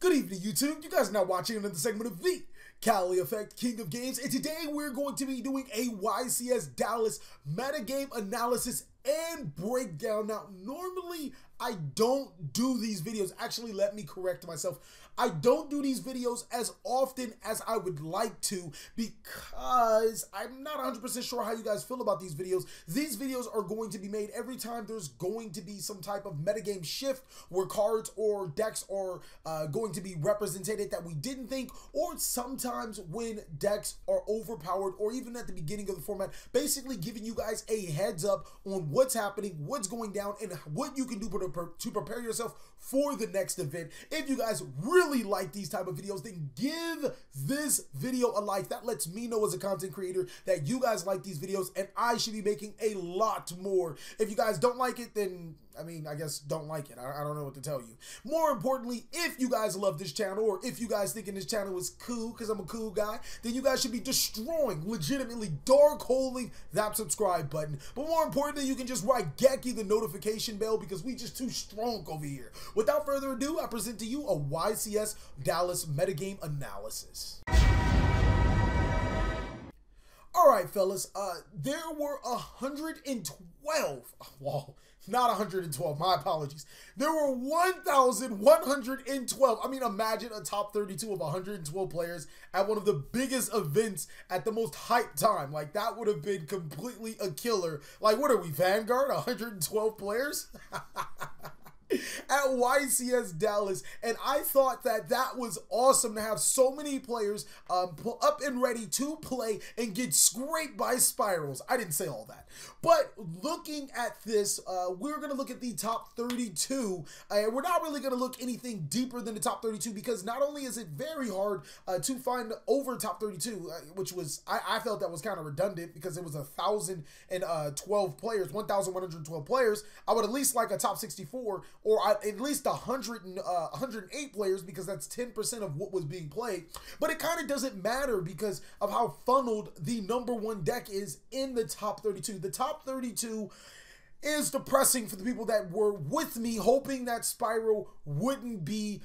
Good evening, YouTube. You guys are now watching another segment of TheCaliEffect, King of Games, and today we're going to be doing a YCS Dallas metagame analysis and breakdown. Now, normally I don't do these videos. Actually, let me correct myself. I don't do these videos as often as I would like to because I'm not 100% sure how you guys feel about these videos. These videos are going to be made every time there's going to be some type of metagame shift where cards or decks are going to be represented that we didn't think, or sometimes when decks are overpowered, or even at the beginning of the format, basically giving you guys a heads up on what's happening, what's going down, and what you can do to prepare yourself for the next event. If you guys really like these type of videos, then give this video a like. That lets me know as a content creator that you guys like these videos and I should be making a lot more. If you guys don't like it, then I mean, I guess don't like it. I don't know what to tell you. More importantly, if you guys love this channel, or if you guys thinking this channel is cool because I'm a cool guy, then you guys should be destroying, legitimately dark holing that subscribe button. But more importantly, you can just write Geki the notification bell because we just too strong over here. Without further ado, I present to you a YCS Dallas metagame analysis. Alright, fellas, there were 112, well, not 112, my apologies. There were 1,112. I mean, imagine a top 32 of 112 players at one of the biggest events at the most hyped time. Like, that would have been completely a killer. Like, what are we, Vanguard? 112 players? At YCS Dallas, and I thought that that was awesome to have so many players up and ready to play and get scraped by spirals. I didn't say all that, but looking at this, we're going to look at the top 32, and we're not really going to look anything deeper than the top 32 because not only is it very hard to find over top 32, which was, I felt that was kind of redundant because it was 1,012 players, 1,112 players. I would at least like a top 64 or at least 108 players because that's 10% of what was being played. But it kind of doesn't matter because of how funneled the #1 deck is in the top 32. The top 32 is depressing for the people that were with me hoping that Spyral wouldn't be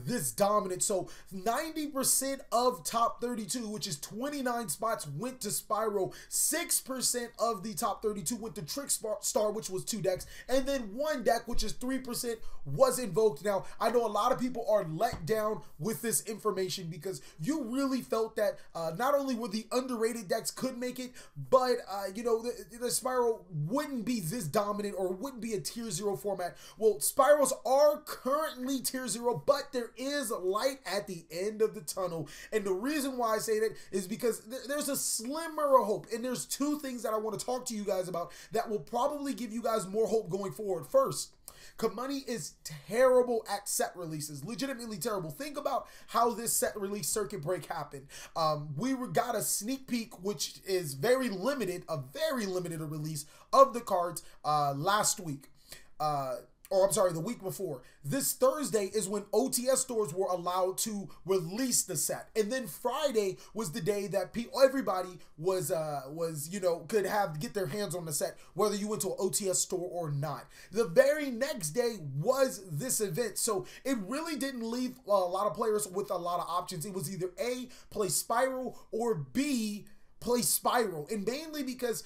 this dominant. So 90% of top 32, which is 29 spots, went to Spyral. 6% of the top 32 went to Trickstar, which was 2 decks, and then 1 deck, which is 3%, was invoked. Now, I know a lot of people are let down with this information because you really felt that not only were the underrated decks could make it, but you know, the Spyral wouldn't be this dominant or wouldn't be a tier 0 format. Well, Spyrals are currently tier 0, but there is light at the end of the tunnel. And the reason why I say that is because there's a slimmer of hope. And there's 2 things that I want to talk to you guys about that will probably give you guys more hope going forward. First, Kamani is terrible at set releases, legitimately terrible. Think about how this set release circuit break happened. We got a sneak peek, which is very limited, a release of the cards last week. Or I'm sorry, the week before. This Thursday is when OTS stores were allowed to release the set. And then Friday was the day that everybody was you know, could get their hands on the set, whether you went to an OTS store or not. The very next day was this event. So it really didn't leave a lot of players with a lot of options. It was either A, play Spyral, or B, play Spyral. And mainly because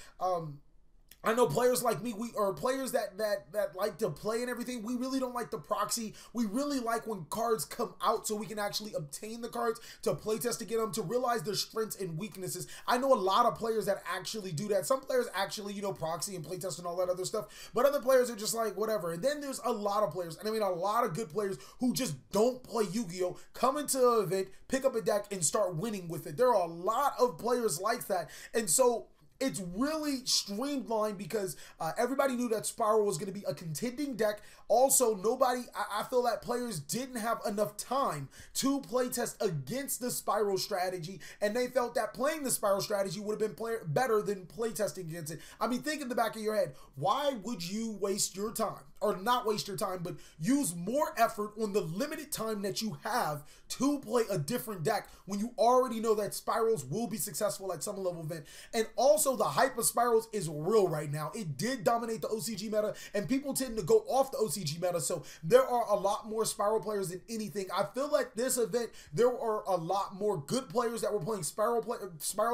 I know players like me, players that like to play and everything, we really don't like the proxy. We really like when cards come out so we can actually obtain the cards to playtest to get them, to realize their strengths and weaknesses. I know a lot of players that actually do that. Some players actually, you know, proxy and playtest and all that other stuff, but other players are just like, whatever. And then there's a lot of players, and I mean a lot of good players who just don't play Yu-Gi-Oh!, come into an event, pick up a deck, and start winning with it. There are a lot of players like that, and so it's really streamlined because everybody knew that Spyral was going to be a contending deck. Also, I feel that players didn't have enough time to playtest against the Spyral strategy, and they felt that playing the Spyral strategy would have been better than playtesting against it. I mean, think in the back of your head, why would you waste your time or not waste your time, but use more effort on the limited time that you have to play a different deck when you already know that Spirals will be successful at some level event. And also, the hype of Spirals is real right now. It did dominate the OCG meta, and people tend to go off the OCG meta, so there are a lot more Spiral players than anything. I feel like this event, there are a lot more good players that were playing Spiral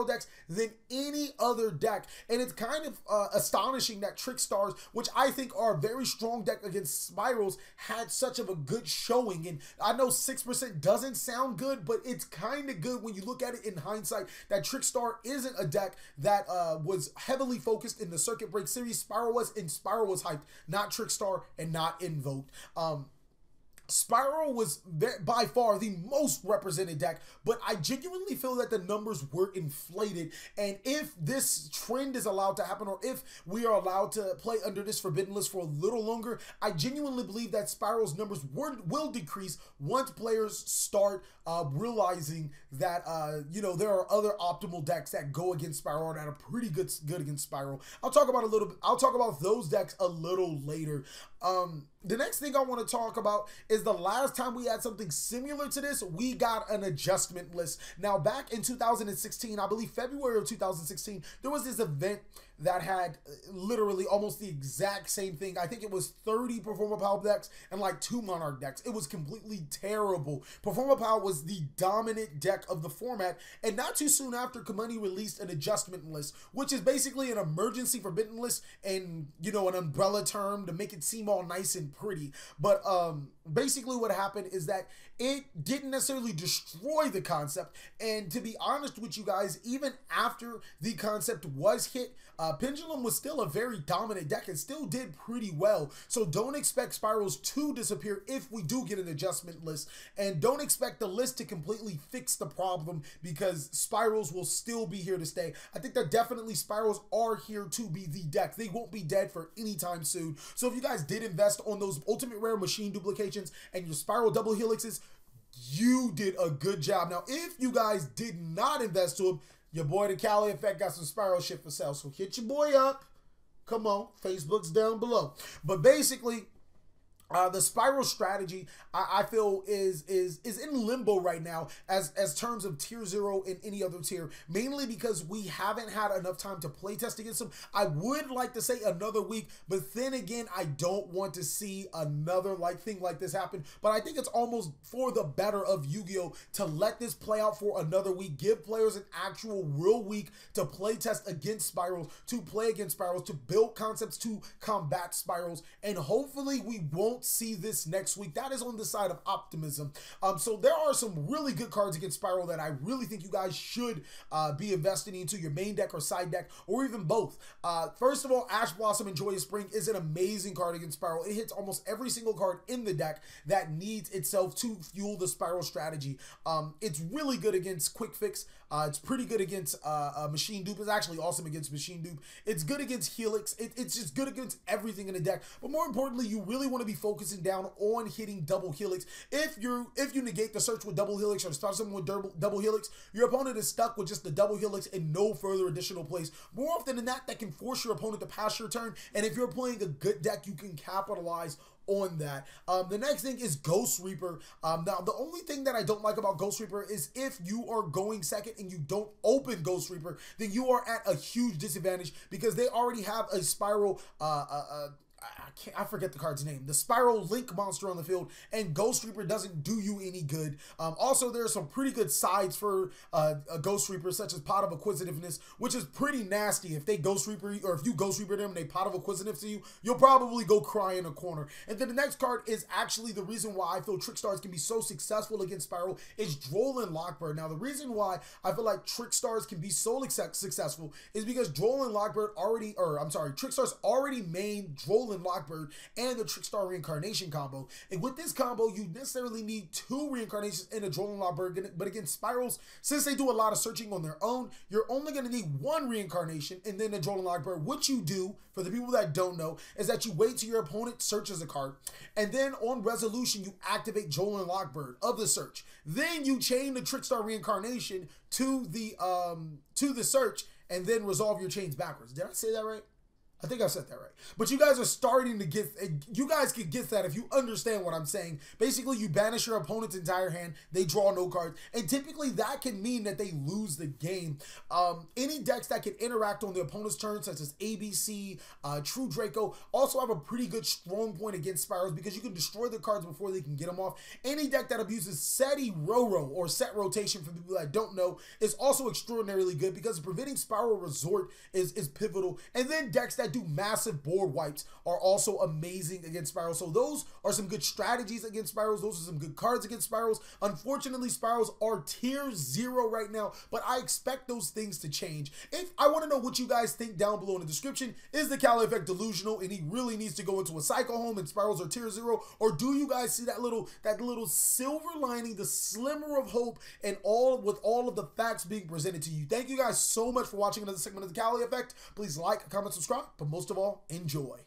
decks than any other deck, and it's kind of astonishing that Trickstars, which I think are a very strong deck against Spirals, had such of a good showing. And I know 6% doesn't sound good, but it's kind of good when you look at it in hindsight, that Trickstar isn't a deck that was heavily focused in the Circuit Break series. Spiral was, and Spiral was hyped, not Trickstar and not Invoked. Spyral was by far the most represented deck, but I genuinely feel that the numbers were inflated. And if this trend is allowed to happen, or if we are allowed to play under this forbidden list for a little longer, I genuinely believe that Spiral's numbers will decrease once players start realizing that you know, there are other optimal decks that go against Spiral that are pretty good against Spiral. I'll talk about those decks a little later. The next thing I want to talk about is the last time we had something similar to this, we got an adjustment list. Now, back in 2016, I believe February of 2016, there was this event that had literally almost the exact same thing. I think it was 30 Performer Power decks and like 2 Monarch decks. It was completely terrible. Performer Power was the dominant deck of the format, and not too soon after, Kamani released an adjustment list, which is basically an emergency forbidden list and, you know, an umbrella term to make it seem all nice and pretty. But basically what happened is that it didn't necessarily destroy the concept, and to be honest with you guys, even after the concept was hit, Pendulum was still a very dominant deck and still did pretty well. So don't expect Spirals to disappear if we do get an adjustment list, and don't expect the list to completely fix the problem, because Spirals will still be here to stay. I think that definitely Spirals are here to be the deck. They won't be dead for any time soon. So if you guys did invest on those ultimate rare machine duplications and your Spiral double helixes, you did a good job. Now, if you guys did not invest to them, your boy TheCaliEffect got some Spiral shit for sale, so hit your boy up. Come on, Facebook's down below. But basically, the Spiral strategy, I feel, is in limbo right now as terms of tier 0 in any other tier, mainly because we haven't had enough time to play test against them. I would like to say another week, but then again, I don't want to see another thing like this happen. But I think it's almost for the better of Yu-Gi-Oh! To let this play out for another week, give players an actual real week to play test against Spirals, to play against Spirals, to build concepts to combat Spirals, and hopefully we won't see this next week. That is on the side of optimism. So there are some really good cards against Spiral that I really think you guys should be investing into your main deck or side deck, or even both. First of all, Ash Blossom and Joyous Spring is an amazing card against Spiral. It hits almost every single card in the deck that needs itself to fuel the Spiral strategy. It's really good against Quick Fix. It's pretty good against Machine Dupe. It's actually awesome against Machine Dupe. It's good against Helix. It's just good against everything in the deck. But more importantly, you really want to be focusing down on hitting double Helix. If you negate the search with double Helix or start someone with double Helix, your opponent is stuck with just the double Helix and no further additional plays. More often than that, that can force your opponent to pass your turn. And if you're playing a good deck, you can capitalize on that. The next thing is Ghost Reaper. Now, the only thing that I don't like about Ghost Reaper is if you are going second and you don't open Ghost Reaper, then you are at a huge disadvantage, because they already have a Spiral I forget the card's name, the Spiral Link monster on the field, and Ghost Reaper doesn't do you any good. Also, there are some pretty good sides for a Ghost Reaper, such as Pot of Acquisitiveness, which is pretty nasty. If they Ghost Reaper, or if you Ghost Reaper them and they Pot of Acquisitiveness to you, you'll probably go cry in a corner. And then the next card is actually the reason why I feel Trickstars can be so successful against Spiral, is Droll Lockbird. Now, the reason why I feel like Trickstars can be so successful is because Droll Lockbird already, Trickstars already made Droll Lockbird and the Trickstar Reincarnation combo. And with this combo, you necessarily need 2 reincarnations and a Droll Lockbird. But against Spirals, since they do a lot of searching on their own, you're only going to need 1 reincarnation and then a Droll Lockbird. What you do, for the people that don't know, is that you wait till your opponent searches a card, and then on resolution, you activate Droll Lockbird of the search. Then you chain the Trickstar Reincarnation to the search, and then resolve your chains backwards. Did I say that right? I think I said that right. But you guys are starting to get, you guys can get that if you understand what I'm saying. Basically, you banish your opponent's entire hand, they draw no cards, and typically that can mean that they lose the game. Any decks that can interact on the opponent's turn, such as ABC, True Draco, also have a pretty good strong point against Spirals because you can destroy the cards before they can get them off. Any deck that abuses Seti Roro, or set rotation for people that don't know, is also extraordinarily good because preventing Spiral Resort is pivotal. And then decks that do massive board wipes are also amazing against Spirals. So those are some good strategies against Spirals. Those are some good cards against Spirals. Unfortunately, Spirals are tier 0 right now, but I expect those things to change. If I want to know what you guys think down below in the description, is the CaliEffect delusional and he really needs to go into a cycle home and Spirals are tier 0, or do you guys see that little silver lining, the slimmer of hope, and with all of the facts being presented to you? Thank you guys so much for watching another segment of the CaliEffect. Please like, comment, subscribe, but most of all, enjoy.